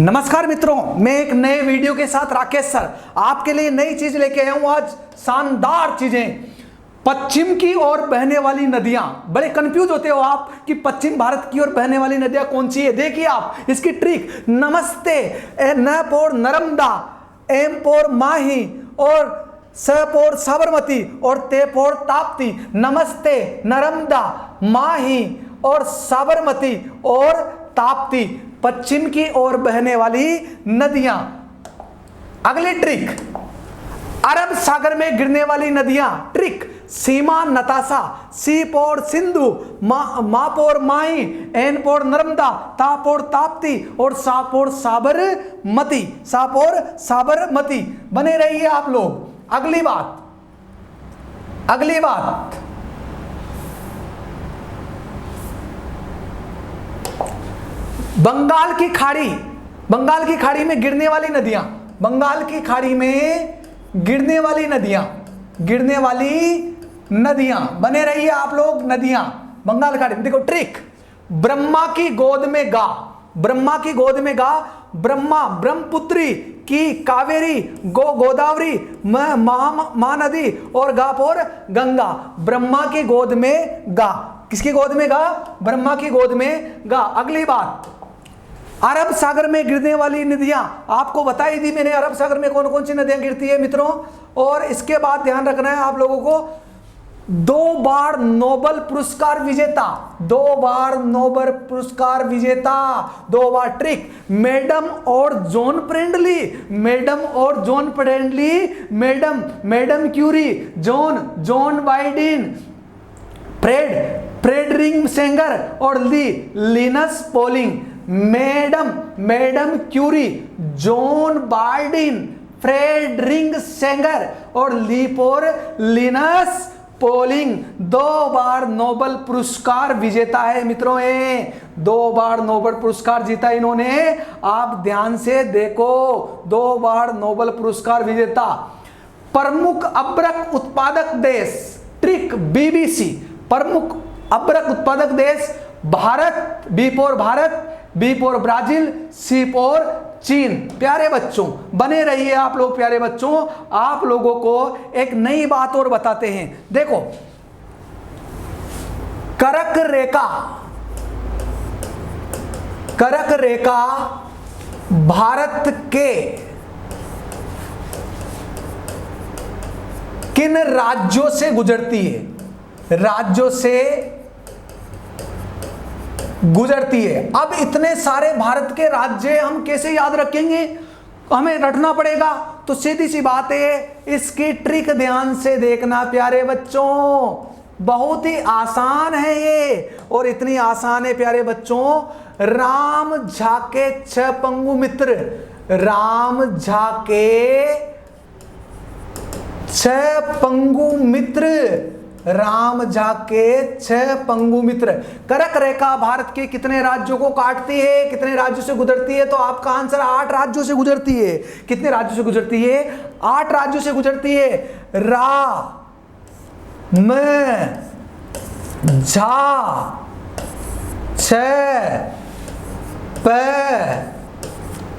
नमस्कार मित्रों, मैं एक नए वीडियो के साथ राकेश सर आपके लिए नई चीज लेके आया हूं। आज शानदार चीजें। पश्चिम की ओर बहने वाली नदियां, बड़े कंफ्यूज होते हो आप कि पश्चिम भारत की ओर बहने वाली नदियां कौन सी है। देखिए आप इसकी ट्रिक। नमस्ते, न पोर नर्मदा, एम पोर माही और स पोर साबरमती और ते पोर ताप्ती। नमस्ते, नर्मदा, माही और साबरमती और ताप्ती, पश्चिम की ओर बहने वाली नदियां। अगली ट्रिक, अरब सागर में गिरने वाली नदियां। ट्रिक, सीमा नताशा, सी पोर सिंधु, मा पोर माही, एन पोर नर्मदा, ता पोर ताप्ती और सा पोर साबरमती। सा पोर साबरमती। बने रहिए आप लोग। अगली बात बंगाल की खाड़ी में गिरने वाली नदियां। बंगाल की खाड़ी में गिरने वाली नदियां। बने रहिए आप लोग। नदियां बंगाल खाड़ी में। देखो ट्रिक, ब्रह्मा की गोद में गा। ब्रह्मा ब्रह्मपुत्री की कावेरी, गोदावरी, महानदी और गापोर गंगा। ब्रह्मा की गोद में गा। किसकी गोद में गा? ब्रह्मा की गोद में गा। अगली बात, अरब सागर में गिरने वाली नदियां आपको बताई दी मैंने। अरब सागर में कौन कौन सी नदियां गिरती है मित्रों। और इसके बाद ध्यान रखना है आप लोगों को, 2 बार नोबेल पुरस्कार विजेता, 2 बार नोबेल पुरस्कार विजेता, 2 बार। ट्रिक, मैडम और जॉन फ्रेंडली, madam Curie, John Bardeen, Frederick Sanger और Linus Pauling. Madam Curie, John Bardeen, Frederick Sanger और लिनस पॉलिंग 2 बार नोबेल पुरस्कार विजेता है मित्रों। 2 बार नोबेल पुरस्कार जीता इन्होंने। आप ध्यान से देखो, 2 बार नोबेल पुरस्कार विजेता। प्रमुख अभ्रक उत्पादक देश। ट्रिक, BBC, प्रमुख अभ्रक उत्पादक देश Bharat, B four Bharat, B four Brazil, C four चीन। प्यारे बच्चों बने रहिए आप लोग। प्यारे बच्चों, आप लोगों को एक नई बात और बताते हैं। देखो, करक रेखा भारत के किन राज्यों से गुजरती है? अब इतने सारे भारत के राज्य हम कैसे याद रखेंगे? हमें रटना पड़ेगा। तो सीधी सी बात है, इसकी ट्रिक ध्यान से देखना प्यारे बच्चों। बहुत ही आसान है ये, और इतनी आसान है प्यारे बच्चों। राम झाके 6 पंगु मित्र। राम झाके 6 पंगु मित्र। राम झाके 6 पंगु मित्र। करक रेखा भारत के कितने राज्यों को काटती है, कितने राज्यों से गुजरती है? तो आपका आंसर 8 राज्यों से गुजरती है। कितने राज्यों से गुजरती है? 8 राज्यों से गुजरती है। रा, म, झा, छ, प,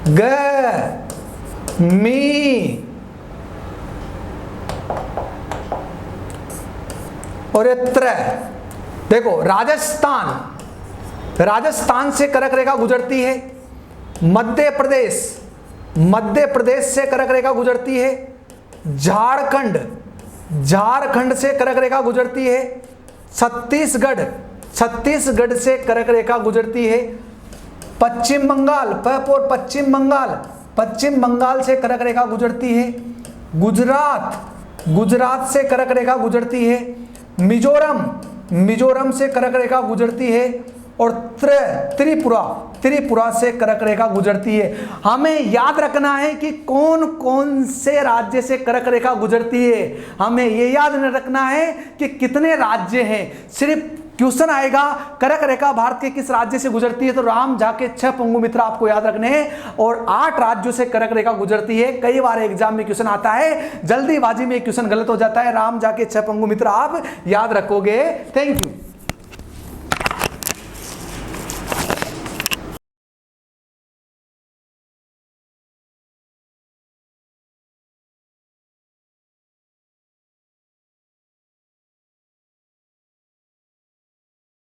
ग, मी और ये त्र। देखो, राजस्थान से करक रेखा गुजरती है। मध्य प्रदेश से करक रेखा गुजरती है। झारखंड से करक रेखा गुजरती है। छत्तीसगढ़ से करक रेखा गुजरती है। पश्चिम बंगाल से करक रेखा गुजरती है। गुजरात से करक रेखा गुजरती है। मिजोरम से करक रेखा गुजरती है। और त्रिपुरा से करक रेखा गुजरती है। हमें याद रखना है कि कौन कौन से राज्य से करक रेखा गुजरती है। हमें यह याद रखना है कि कितने राज्य हैं। सिर्फ क्वेश्चन आएगा करक रेखा भारत के किस राज्य से गुजरती है, तो राम झाके 6 पंगु मित्र आपको याद रखने हैं। और 8 राज्यों से करक रेखा गुजरती है। कई बार एग्जाम में क्वेश्चन आता है, जल्दीबाजी में क्वेश्चन गलत हो जाता है। राम झाके 6 पंगु मित्र आप याद रखोगे। Thank you.